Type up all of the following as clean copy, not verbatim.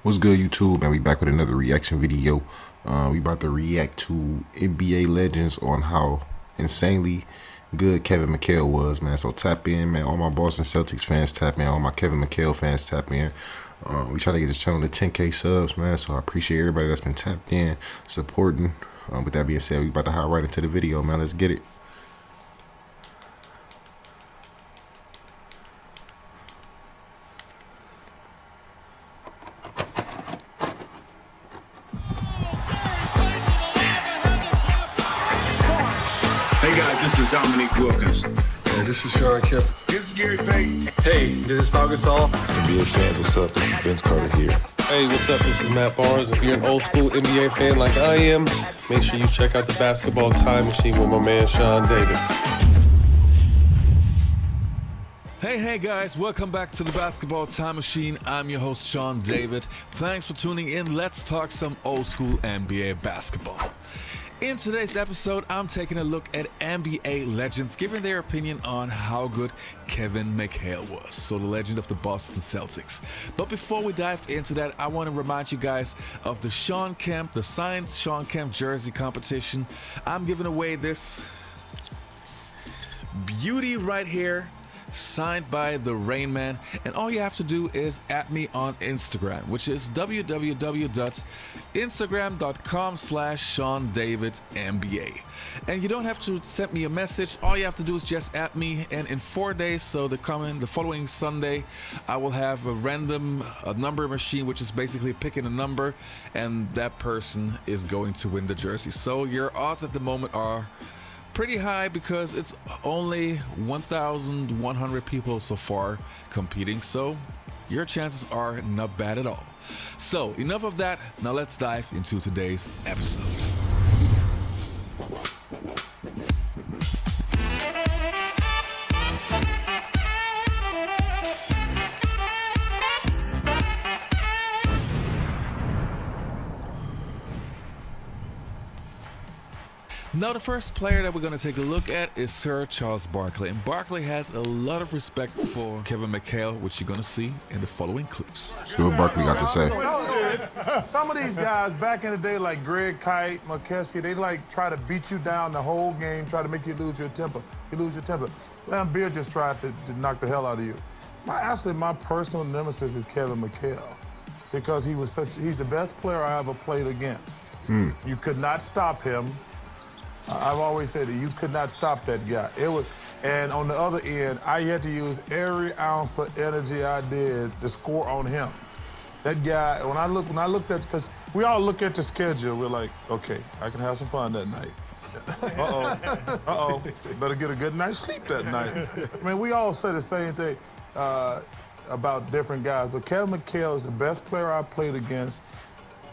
What's good, YouTube? And we back with another reaction video. We about to react to NBA legends on how insanely good Kevin Mchale was, man. So tap in, man. All my Boston Celtics fans tap in. All my Kevin Mchale fans tap in. We try to get this channel to 10K subs, man. So I appreciate everybody that's been tapped in, supporting. With that being said, we about to hop right into the video, man. Let's get it. Hey guys, this is Dominique Wilkins. Hey, this is Sean Kemp. This is Gary Payton. Hey, this is Pau Gasol. NBA fans, what's up? This is Vince Carter here. Hey, what's up? This is Matt Barnes. If you're an old school NBA fan like I am, make sure you check out the Basketball Time Machine with my man Sean David. Hey guys, welcome back to the Basketball Time Machine. I'm your host Sean David. Thanks for tuning in. Let's talk some old school NBA basketball. In today's episode, I'm taking a look at NBA legends giving their opinion on how good Kevin Mchale was, so the legend of the Boston Celtics. But before we dive into that, I want to remind you guys of the Sean Kemp, the signed Sean Kemp jersey competition. I'm giving away this beauty right here, signed by the Rain Man, and all you have to do is at me on Instagram, which is www.instagram.com/SeanDavidNBA. And you don't have to send me a message. All you have to do is just at me, and in 4 days, so the following Sunday, I will have a random number machine, which is basically picking a number, and that person is going to win the jersey. So your odds at the moment are pretty high because it's only 1,100 people so far competing, so your chances are not bad at all. So enough of that, now let's dive into today's episode. Now the first player that we're going to take a look at is Sir Charles Barkley, and Barkley has a lot of respect for Kevin Mchale, which you're going to see in the following clips. See what Barkley got to say. Some of these guys back in the day, like Greg Kite, McKeskey, they like try to beat you down the whole game, try to make you lose your temper. You lose your temper. Lam Beer just tried to knock the hell out of you. My personal nemesis is Kevin Mchale, because he's the best player I ever played against. You could not stop him. I've always said that you could not stop that guy. And on the other end, I had to use every ounce of energy I did to score on him. That guy, when I looked at, because we all look at the schedule, we're like, okay, I can have some fun that night. Better get a good night's sleep that night. I mean, we all say the same thing about different guys, but Kevin Mchale is the best player I played against,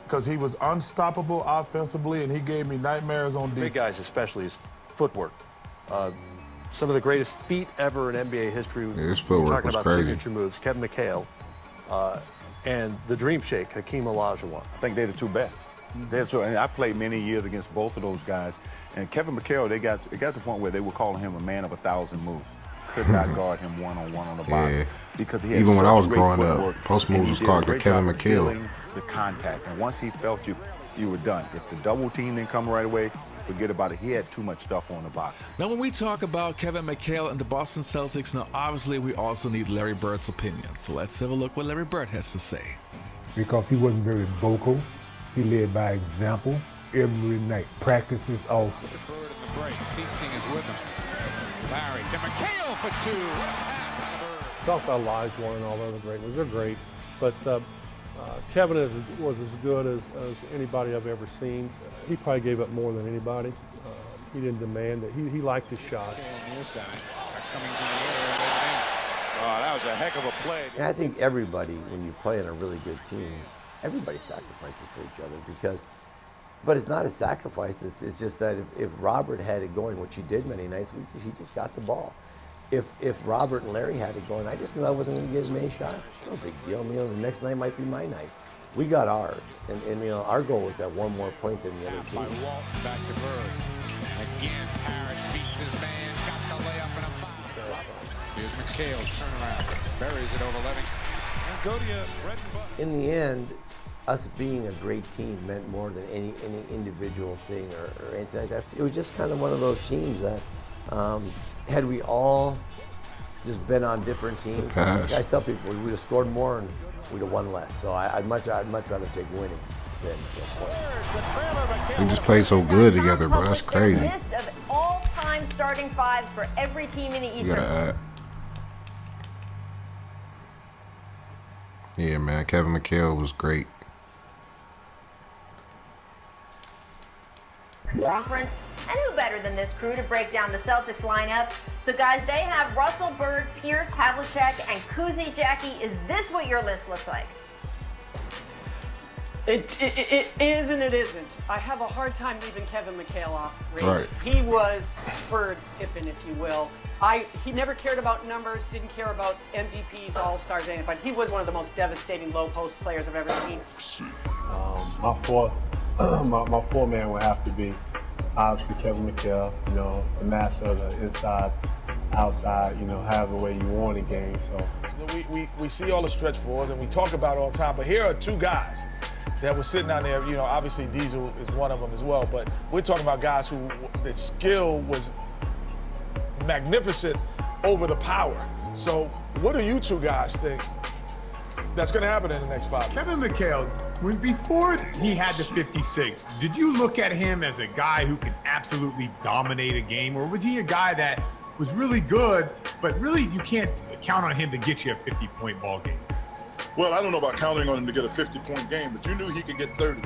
because he was unstoppable offensively, and he gave me nightmares on defense. Big guys, especially his footwork. Some of the greatest feet ever in NBA history. Yeah, his footwork talking was about crazy. Signature moves, Kevin Mchale, and the Dream Shake, Hakeem Olajuwon. I think they're the two best. And I played many years against both of those guys. And Kevin Mchale, it got to the point where they were calling him a man of 1,000 moves. Could not guard him one-on-one on the box. Yeah. Because he had Even when I such was great growing footwork, up, post and moves he was did a called the great Kevin job of Mchale. feeling the contact. And once he felt you were done. If the double team didn't come right away, forget about it. He had too much stuff on the box. Now when we talk about Kevin Mchale and the Boston Celtics, now obviously we also need Larry Bird's opinion. So let's have a look what Larry Bird has to say. Because he wasn't very vocal, he led by example every night. Practices also. Bird in the break. Seasting is with him. Larry to Mchale for two. What a pass on the Bird. Talk about Olajuwon and all the other great ones. They're great, but Kevin was as good as anybody I've ever seen. He probably gave up more than anybody. He didn't demand it. He liked his shots. Near side. Cummings in the air and in. Oh, that was a heck of a play. And I think everybody, when you play in a really good team, everybody sacrifices for each other but it's not a sacrifice. It's just that if Robert had it going, which he did many nights, he just got the ball. If Robert and Larry had it going, I just knew I wasn't going to get as many shots. No big deal. The next night might be my night. We got ours, and our goal was to have one more point than the other team. By Walton, back to Bird. Again, Parrish beats his man, got the layup and a foul. Here's Mchale's turnaround, buries it over Livingston. And go to you, bread and butter. In the end, us being a great team meant more than any individual thing or anything like that. It was just kind of one of those teams that had we all just been on different teams, like I tell people, we would have scored more and we'd have won less. So I'd much rather take winning than points. They just play so good together, bro. That's crazy. List of all-time starting fives for every team in the Eastern. Yeah, man. Kevin McHale was great. Conference, and who better than this crew to break down the Celtics lineup? So guys, they have Russell, Bird, Pierce, Havlicek, and Kuzi. Jackie, is this what your list looks like? It is and it isn't. I have a hard time leaving Kevin McHale off. Right. He was Bird's Pippen, if you will. He never cared about numbers, didn't care about MVPs, All-Stars, anything, but he was one of the most devastating low-post players I've ever seen. My fourth man would have to be obviously Kevin McHale, you know, the master of the inside, outside, you know, however way you want a game. So we see all the stretch fours and we talk about it all the time, but here are two guys that were sitting down there. You know, obviously Diesel is one of them as well, but we're talking about guys who the skill was magnificent over the power. So what do you two guys think that's going to happen in the next 5 years? Kevin McHale, before he had the 56, did you look at him as a guy who could absolutely dominate a game, or was he a guy that was really good, but really you can't count on him to get you a 50-point ball game? Well, I don't know about counting on him to get a 50-point game, but you knew he could get 30.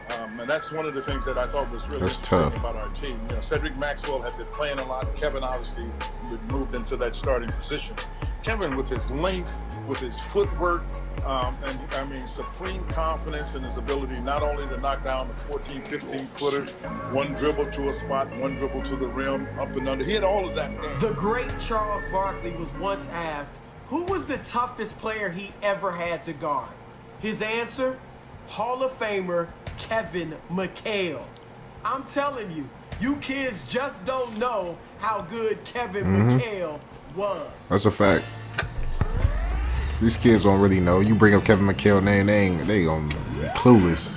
And that's one of the things that I thought was really interesting about our team. You know, Cedric Maxwell had been playing a lot. Kevin obviously moved into that starting position. Kevin, with his length, with his footwork, and I mean, supreme confidence in his ability not only to knock down the 14, 15-footers, one dribble to a spot, one dribble to the rim, up and under. He had all of that. The great Charles Barkley was once asked, who was the toughest player he ever had to guard? His answer, Hall of Famer Kevin McHale. I'm telling you, you kids just don't know how good Kevin McHale was. That's a fact. These kids don't really know. You bring up Kevin McHale name, they gonna be clueless.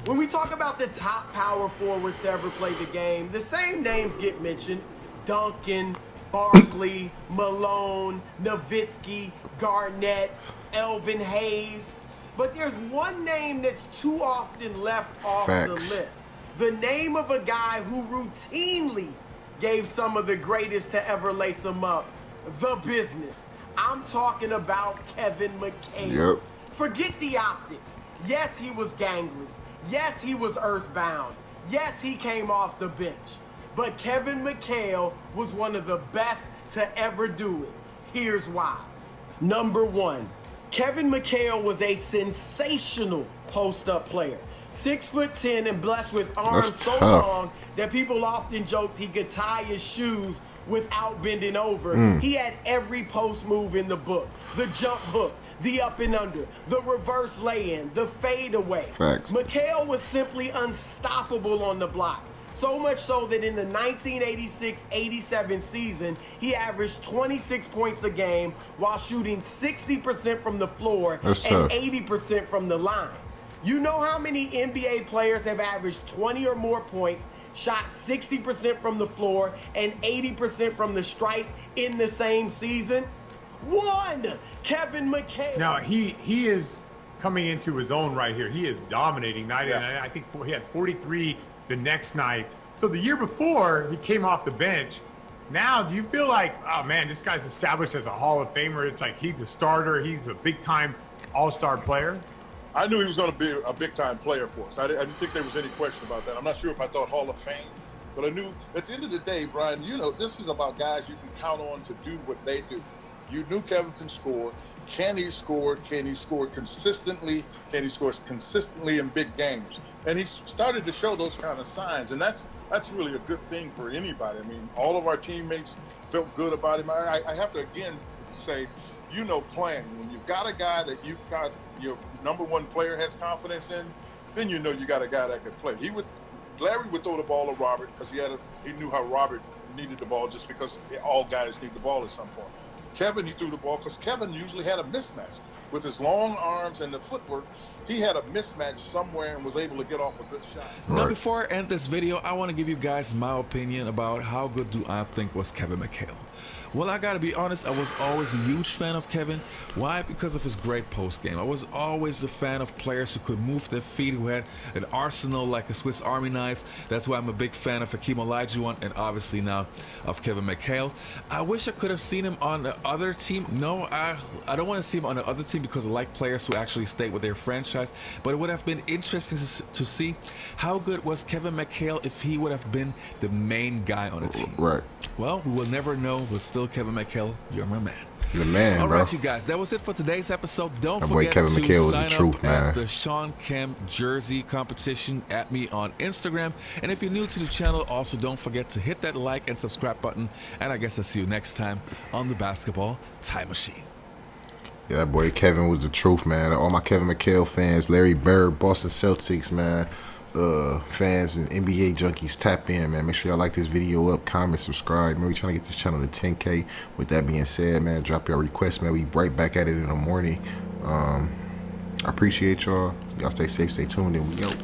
When we talk about the top power forwards to ever play the game, the same names get mentioned. Duncan, Barkley, Malone, Nowitzki, Garnett, Elvin Hayes. But there's one name that's too often left off the list. The name of a guy who routinely gave some of the greatest to ever lace them up. The business. I'm talking about Kevin McHale. Forget the optics. Yes, he was gangly. Yes, he was earthbound. Yes, he came off the bench. But Kevin McHale was one of the best to ever do it. Here's why. Number one, Kevin McHale was a sensational post-up player. 6'10" and blessed with arms so long that people often joked he could tie his shoes without bending over. He had every post move in the book. The jump hook, the up and under, the reverse lay-in, the fadeaway. McHale was simply unstoppable on the block. So much so that in the 1986-87 season, he averaged 26 points a game while shooting 60% from the floor and 80% from the line. You know how many NBA players have averaged 20 or more points, shot 60% from the floor and 80% from the stripe in the same season? One, Kevin McHale. Now, he is coming into his own right here. He is dominating night in. I think he had 43 the next night. So the year before, he came off the bench. Now, do you feel like, oh man, this guy's established as a Hall of Famer? It's like he's a starter. He's a big-time all-star player. I knew he was going to be a big-time player for us. I didn't think there was any question about that. I'm not sure if I thought Hall of Fame, but I knew at the end of the day, Brian, you know, this is about guys you can count on to do what they do. You knew Kevin can score. Can he score? Can he score consistently? Can he score consistently in big games? And he started to show those kind of signs, and that's really a good thing for anybody. I mean, all of our teammates felt good about him. I have to again say, you know, playing when you've got a guy that you've got your number one player has confidence in, then you know you got a guy that can play. Larry would throw the ball to Robert because he knew how Robert needed the ball, just because all guys need the ball at some point. Kevin, he threw the ball because Kevin usually had a mismatch. with his long arms and the footwork, he had a mismatch somewhere and was able to get off a good shot. Now, before I end this video, I want to give you guys my opinion about how good do I think was Kevin Mchale. Well, I gotta be honest, I was always a huge fan of Kevin. Why? Because of his great post game. I was always a fan of players who could move their feet, who had an arsenal like a Swiss Army knife. That's why I'm a big fan of Hakeem Olajuwon and obviously now of Kevin Mchale. I wish I could have seen him on the other team. No, I don't want to see him on the other team because I like players who actually stay with their franchise. But it would have been interesting to see how good was Kevin Mchale if he would have been the main guy on the team. Right. Well, we will never know, but still Kevin Mchale, you're my man. The man, All bro. right, you guys, that was it for today's episode. Don't That boy forget Kevin to McHale was sign the truth, up man. at the Sean Kemp jersey competition at me on Instagram. And if you're new to the channel, also don't forget to hit that like and subscribe button. And I guess I'll see you next time on the Basketball Time Machine. Yeah, that boy Kevin was the truth, man. All my Kevin McHale fans, Larry Bird, Boston Celtics, man, fans and NBA junkies, tap in, man. Make sure y'all like this video up, comment, subscribe. Man, we trying to get this channel to 10K. With that being said, man, drop your requests, man. We right back at it in the morning. I appreciate y'all. Y'all stay safe, stay tuned, and we out.